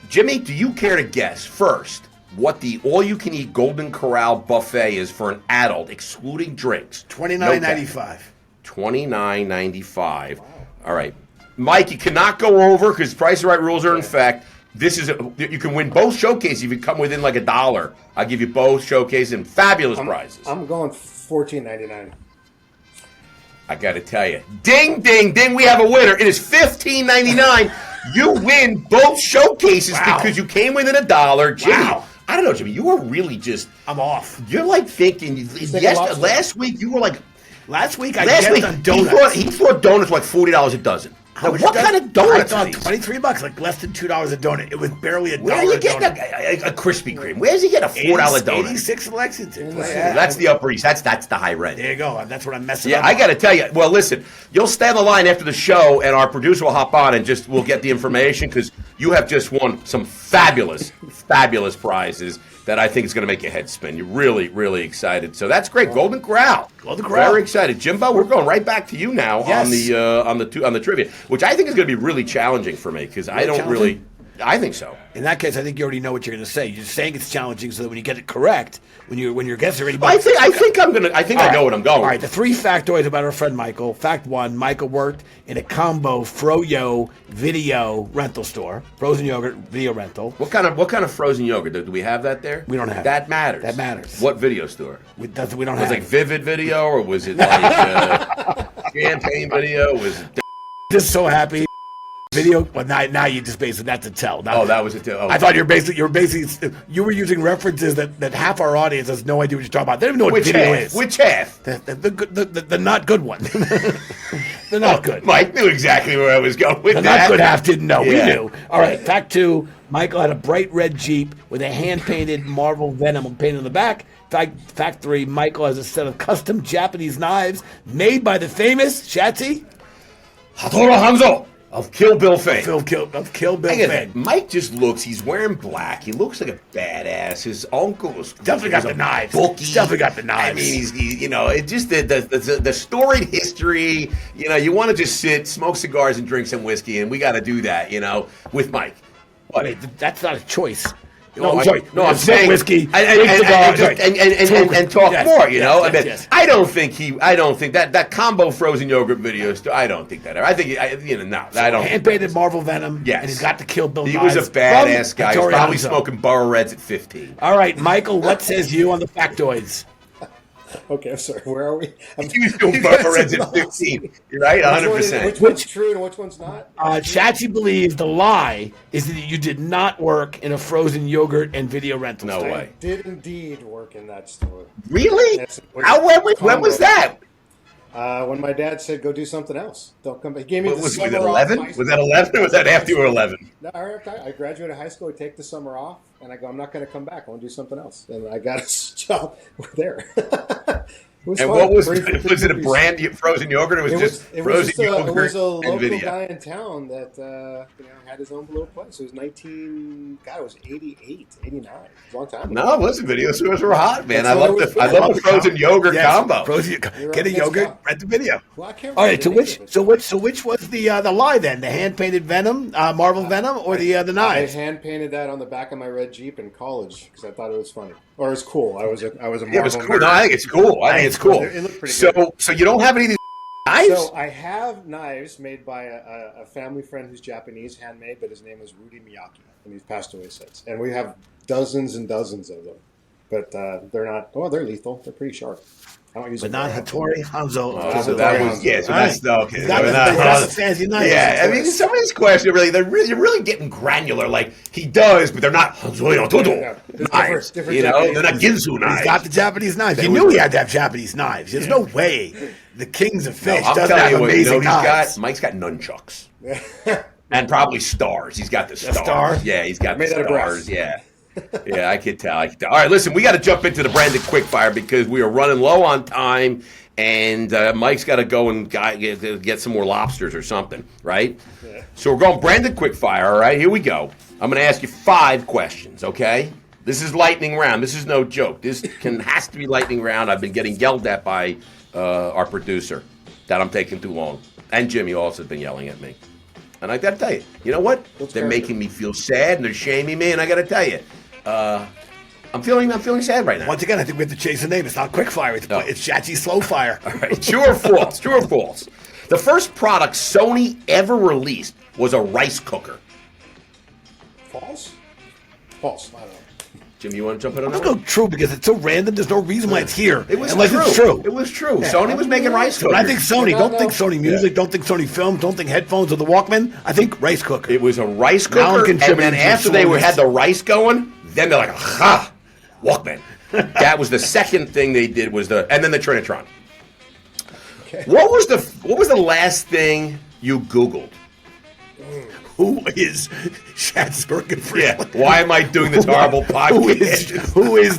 Jimmy, do you care to guess first what the all-you-can-eat Golden Corral buffet is for an adult, excluding drinks? $29.95. $29.95. Wow. All right. Mike, you cannot go over because Price is Right rules are in effect. You can win both showcases if you come within like $1. I'll give you both showcases and fabulous prizes. I'm going $14.99. I got to tell you. Ding, ding, ding. We have a winner. It is $15.99. You win both showcases because you came within $1. Jimmy, I don't know, Jimmy. You were really just... I'm off. You're like thinking... last week, you were like... Last week, I guessed on donuts. He thought donuts were like $40 a dozen. What kind of donuts? I thought $23, like less than $2 a donut. It was barely a dollar. Where are you getting a Krispy Kreme? Where does he get a $4 donut? 86 Lexington. That's the Upper East. That's the high rent. There you go. That's what I'm messing up. Yeah, I got to tell you. Well, listen, you'll stay on the line after the show, and our producer will hop on and we'll get the information because you have just won some fabulous, fabulous prizes that I think is going to make your head spin. You're really, really excited. So that's great. Golden Corral. Very excited. Jimbo, we're going right back to you now on the trivia, which I think is going to be really challenging for me because I don't really. I think so. In that case, I think you already know what you're going to say. You're just saying it's challenging so that when you get it correct, when your guests are ready. I think I know what I'm going. All right, the 3 factoids about our friend Michael. Fact 1, Michael worked in a combo froyo video rental store, frozen yogurt video rental. What kind of frozen yogurt? Do we have that there? We don't have that. Matters. That matters. What video store? We don't have. Was it like Vivid Video, or was it like Champagne Video? Was it? Just so happy. Video. Well, now you just basically that's a tell. Now, that was a tell. Oh. I thought you were using references that half our audience has no idea what you're talking about. They don't even know what video is. Which half? The not good one. The not good. Mike knew exactly where I was going with the that. Not good half didn't know. Yeah. We knew. All right. Fact 2: Michael had a bright red Jeep with a hand-painted Marvel Venom painted on the back. Fact 3: Michael has a set of custom Japanese knives made by the famous Shatsy Hatoro Hanzo of Kill Bill fame. Of Kill Bill fame. Mike just he's wearing black. He looks like a badass. His uncle was definitely got the knives. Definitely got the knives. I mean, he's it just the storied history. You want to just sit, smoke cigars, and drink some whiskey, and we got to do that. With Mike. But wait, that's not a choice. I'm saying whiskey, and talk more. Yes. I don't think that combo frozen yogurt video. I don't think that. I think I don't. Hand-painted Marvel Venom. Yes, and he's got the Kill Bill. He was a badass guy. He's probably smoking Burrow Reds at 15. All right, Michael. What says you on the factoids? Okay, I'm sorry. Where are we? He was doing Burrow Reds at 15. You're right, 100%. Which one's true and which one's not? Shatsy believes the lie is that you did not work in a frozen yogurt and video rental store. No way. I did indeed work in that store. Really? Yes, when was that? When my dad said, "Go do something else. Don't come back." He gave me was that 11? Was that 11 or was that after you were 11? No, I graduated high school. I take the summer off, and I go, "I'm not going to come back. I want to do something else." And I got a job there. And fun. What was it? A brand frozen yogurt? It was frozen yogurt. It was a local guy in town that had his own little place. It was 88, 89. It was a long time ago. No, listen, video stores were hot, man. I love the frozen yogurt combo. Get a yogurt, rent the video. Well, I can't. All right, so which was the lie then? The hand painted Venom, Marvel Venom, or the knives? I hand painted that on the back of my red Jeep in college because I thought it was funny. Or it was cool. I was a Marvel. It was cool. No, I think it's cool. It's cool. It looked pretty good. So you don't have any of these knives? So I have knives made by a family friend who's Japanese, handmade, but his name is Rudy Miyake, and he's passed away since. And we have dozens and dozens of them. But they're not. Oh, they're lethal. They're pretty sharp. I don't use but them. not Hattori Hanzo. So that was So that's okay. That's fancy knives. Yeah, I mean, some of these questions you're really getting granular. Like he does, but they're not knives. They're not Ginsu knives. He's got the Japanese knives. You knew he had to have Japanese knives. There's no way the Kings of Fish doesn't have amazing knives. Mike's got nunchucks. And probably stars. He's got the stars. Star? Yeah, he's got the stars. Yeah. Yeah, I could tell. All right, listen, we got to jump into the branded quickfire because we are running low on time, and Mike's got to go and get some more lobsters or something, right? Yeah. So we're going branded quickfire, all right? Here we go. I'm going to ask you 5 questions, okay? This is lightning round. This is no joke. This has to be lightning round. I've been getting yelled at by our producer that I'm taking too long. And Jimmy also has been yelling at me. And I got to tell you, you know what? They're making me feel sad, and they're shaming me, and I got to tell you, I'm feeling sad right now. Once again, I think we have to change the name. It's not quickfire. It's Shatsy Slow Fire. All right, true or false? True or false? The first product Sony ever released was a rice cooker. False? False. I don't know. Jim, you want to jump in on that? Let's go true because it's so random. There's no reason why it's here. It was unless true. It's true. It was true. Yeah. Sony was making rice cookers. But I think Sony. Don't think Sony music. Don't think Sony film. Don't think headphones or the Walkman. I think rice cooker. It was a rice cooker, and then after they had the rice going, then they're like, aha, Walkman. That was the second thing they did and then the Trinitron. Okay. What was the last thing you Googled? Who is Schatzberg and Frischling? Yeah. Why am I doing this horrible podcast? Who is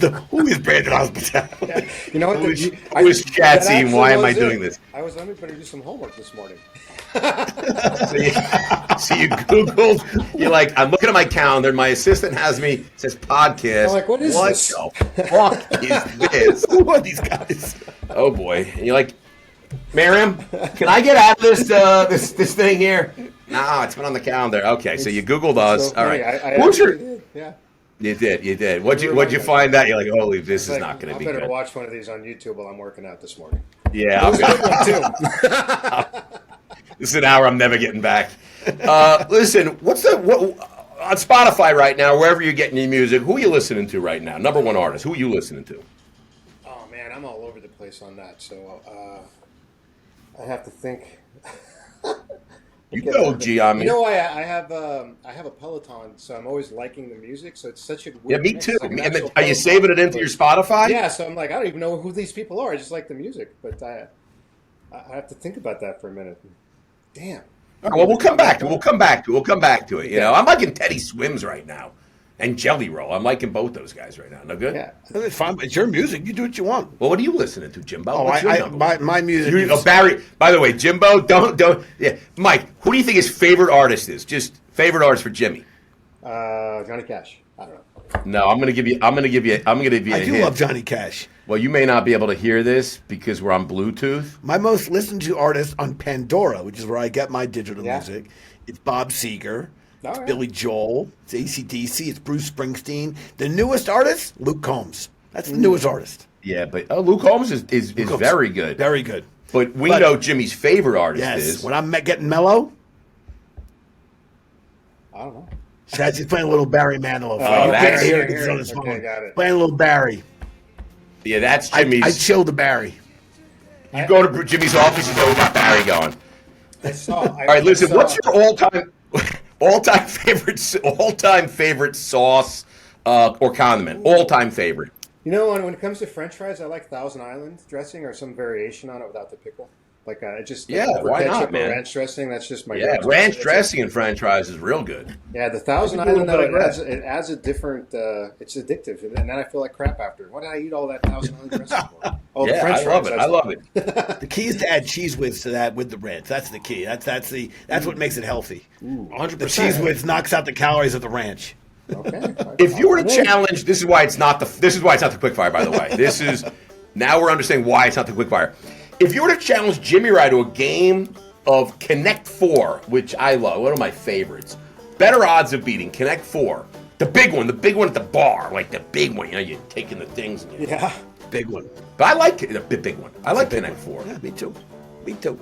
Brandon Hospitality? Yeah. You know what? Who is Shatsy and why am I doing this? I better do some homework this morning. So you Googled, you're like, I'm looking at my calendar, my assistant has me, it says podcast. I'm like, what is this? What the fuck is this? Who are these guys? Oh boy. And you're like, Miriam, can I get out of this thing here? No, it's been on the calendar. Okay, so you Googled us. So All right. I What's your? did. Yeah. You did. What'd you find out? You're like, holy, this is not going to be good. I better good. watch one of these on YouTube while I'm working out this morning. Yeah, It was a good one too. this is an hour I'm never getting back. Listen, what on Spotify right now, wherever you're getting your music, who are you listening to right now? Number one artist. Who are you listening to? Oh man, I'm all over the place on that. So I have to think. You go, G. I mean, you know, I have a Peloton, so I'm always liking the music. So it's such a weird me mix. too. Like an And then, actual are you Peloton, saving it into but- your Spotify? Yeah, so I'm like, I don't even know who these people are. I just like the music, but I have to think about that for a minute. Damn. All right, well, we'll come back to it. You know, I'm liking Teddy Swims right now, and Jelly Roll. I'm liking both those guys right now. No good. Yeah, it's fine. It's your music. You do what you want. Well, what are you listening to, Jimbo? Oh, What's your number one? my music. Barry. By the way, Jimbo, don't. Yeah, Mike. Who do you think his favorite artist is? Just favorite artist for Jimmy. Johnny Cash. I don't know. No, I'm gonna give you. A I do hint. love Johnny Cash. Well, you may not be able to hear this because we're on Bluetooth. My most listened to artist on Pandora, which is where I get my digital Yeah. music, it's Bob Seger, it's All right. Billy Joel, it's AC/DC, it's Bruce Springsteen. The newest artist, Luke Combs. That's the newest artist. Yeah, but Luke Holmes is Combs. very good. Very good. But we But- know Jimmy's favorite artist Yes. is. When I'm getting mellow, I don't know. He's playing a little Barry Manilow. Oh, You can't that's- hear it I 'cause it's on his Okay, phone. got it. Playing a little Barry. Yeah, that's I Jimmy's. chill the Barry. You go to Jimmy's office, you know we got Barry going. All right, listen. What's your all-time favorite sauce or condiment? All-time favorite. You know, when it comes to French fries, I like Thousand Island dressing or some variation on it without the pickle. Like Yeah, over why not, ketchup or man? ranch dressing. That's just my Yeah, go-to. ranch It's a- dressing and French fries is real good. Yeah, the Thousand Maybe a Island little though, bit of it adds a different. It's addictive, and then I feel like crap after. What did I eat all that Thousand Island dressing for? Oh, the Yeah, French I love fries, it. that's I love it. The key is to add cheese whiz to that with the ranch. That's the key. That's what makes it healthy. 100%. The cheese whiz knocks out the calories of the ranch. Okay. If you were to challenge, this is why it's not the quick fire. By the way, this is now we're understanding why it's not the quick fire. If you were to challenge Jimmy Rye to a game of Connect Four, which I love, one of my favorites, better odds of beating Connect Four, the big one at the bar, like the big one. You know, you're taking the things. And Yeah. Big one. But I like the big one. I like Connect Four. Yeah, me too. Me too.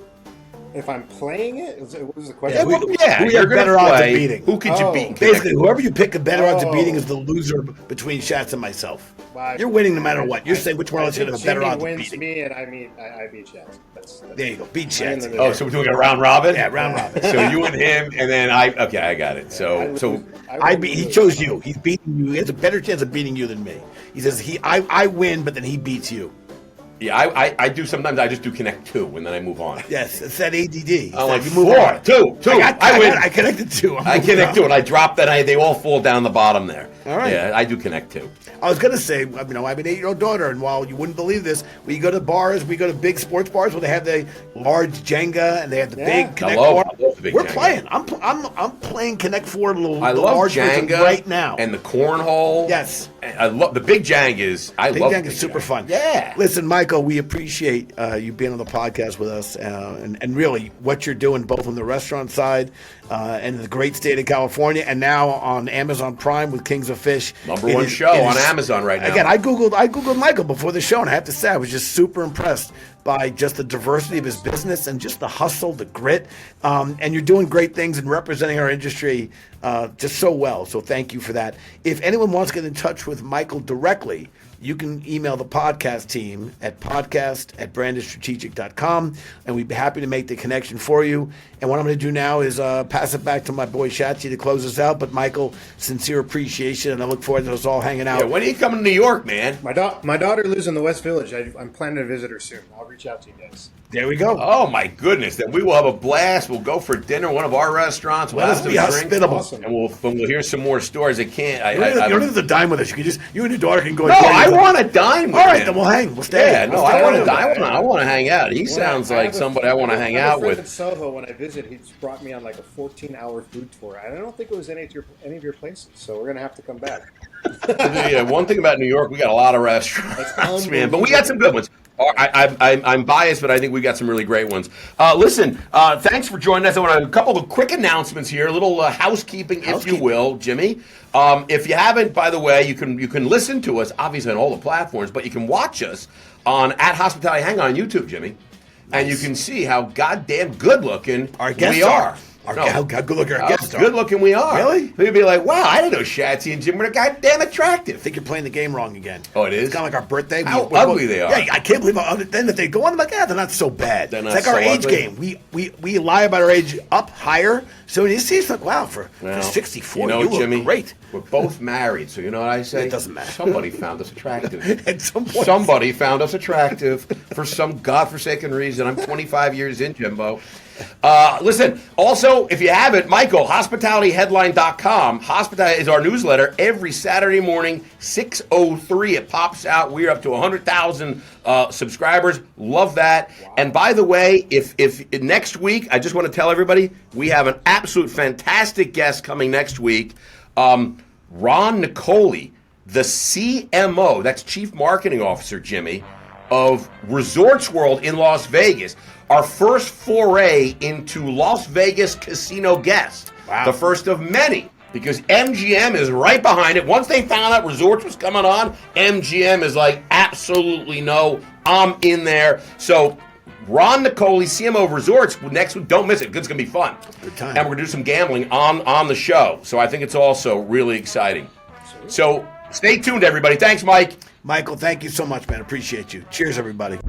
If I'm playing it, what was the Yeah, question? well, who you're you have gonna better odds of play. beating? Who could you Oh. beat? in Connect Basically, Four? whoever you pick a better odds of beating Oh. is the loser between Schatz and myself. Well, You're winning no matter what. You're saying which one of us should have a better Jimmy odds of wins beating. me, and I beat Schatz. That's There you go. Beat I Schatz. in the Oh, so we're doing a round robin? Yeah, round robin. So you and him, and then I. Okay, I got it. So He chose you. He's beating you. He has a better chance of beating you than me. He says I win, but then he beats you. yeah, I do sometimes. I just do Connect Two, and then I move on. Yes, it's that ADD. I'm like You move four, on. two. I win. I connected two. I connect two, and I drop that. They all fall down the bottom there. All right. Yeah, I do Connect Two. I was gonna say, I have an 8-year-old daughter, and while you wouldn't believe this, we go to bars, we go to big sports bars where they have the large Jenga and they have the Yeah. big Connect I love Four. the big We're Jenga. playing. I'm playing Connect Four, the I love large version Jenga right now. and the cornhole. Yes. And I love the big Jengas. I Big love Jenga Big is super Jenga. fun. Yeah. Listen, Michael, we appreciate you being on the podcast with us, and really what you're doing both on the restaurant side and in the great state of California, and now on Amazon Prime with Kings of Fish. Number It one is- show it on is- Amazon right now. Again, I googled Michael before the show, and I have to say I was just super impressed by just the diversity of his business and just the hustle, the grit, and you're doing great things and representing our industry just so well. So thank you for that. If anyone wants to get in touch with Michael directly, you can email the podcast team at podcast@brandedstrategic.com, and we'd be happy to make the connection for you. And what I'm going to do now is pass it back to my boy Shatsy to close us out. But Michael, sincere appreciation, and I look forward to us all hanging out. Yeah, when are you coming to New York, man? My daughter lives in the West Village. I'm planning to visit her soon. I'll reach out to you guys. There we go. Oh my goodness! Then we will have a blast. We'll go for dinner, one of our restaurants. We'll Let have us some be drinks, hospitable. Awesome. and we'll hear some more stories. I can't. You don't have to dine with us. You and your daughter can go. No, and I want to dine with All right, him. then we'll hang. We'll stay. Yeah, no, We'll I stay. want to. I want to hang out. He sounds like somebody I want to hang out I have a friend with. in Soho. When I visit, he's brought me on like a 14-hour food tour. I don't think it was any of your places, so we're gonna have to come back. Yeah, one thing about New York, we got a lot of restaurants, man, but we got some good ones. I'm biased, but I think we got some really great ones. Listen, thanks for joining us. I want a couple of quick announcements here, a little housekeeping, if you will, Jimmy. If you haven't, by the way, you can listen to us, obviously, on all the platforms, but you can watch us on @Hospitality Hangout on YouTube, Jimmy. Nice. And you can see how goddamn good-looking we are. How good looking our guests are. Good looking we are. Really? We'd be like, wow, I didn't know Shatsy and Jim were goddamn attractive. I think you're playing the game wrong again. Oh, it is? It's kind of like our birthday. How ugly they are. Yeah, I can't believe how then if they go on, I'm like, they're not so bad. It's like our age game. We lie about our age up higher. So when you see it's like, wow, for 64, you look Jimmy, great. We're both married, so you know what I say? It doesn't matter. Somebody found us attractive. At some point. Somebody found us attractive for some godforsaken reason. I'm 25 years in, Jimbo. Listen, also, if you haven't, Michael, hospitalityheadline.com. Hospitality is our newsletter every Saturday morning, 6:03. It pops out. We're up to 100,000 subscribers. Love that. Wow. And by the way, if next week, I just want to tell everybody, we have an absolute fantastic guest coming next week. Ron Nicoli, the CMO, that's Chief Marketing Officer, Jimmy, of Resorts World in Las Vegas. Our first foray into Las Vegas casino guests. Wow. The first of many, because MGM is right behind it. Once they found out Resorts was coming on, MGM is like, absolutely no, I'm in there. So Ron Nicoli, CMO of Resorts, next week, don't miss it. It's going to be fun. Good time. And we're going to do some gambling on the show. So I think it's also really exciting. So stay tuned, everybody. Thanks, Mike. Michael, thank you so much, man. Appreciate you. Cheers, everybody.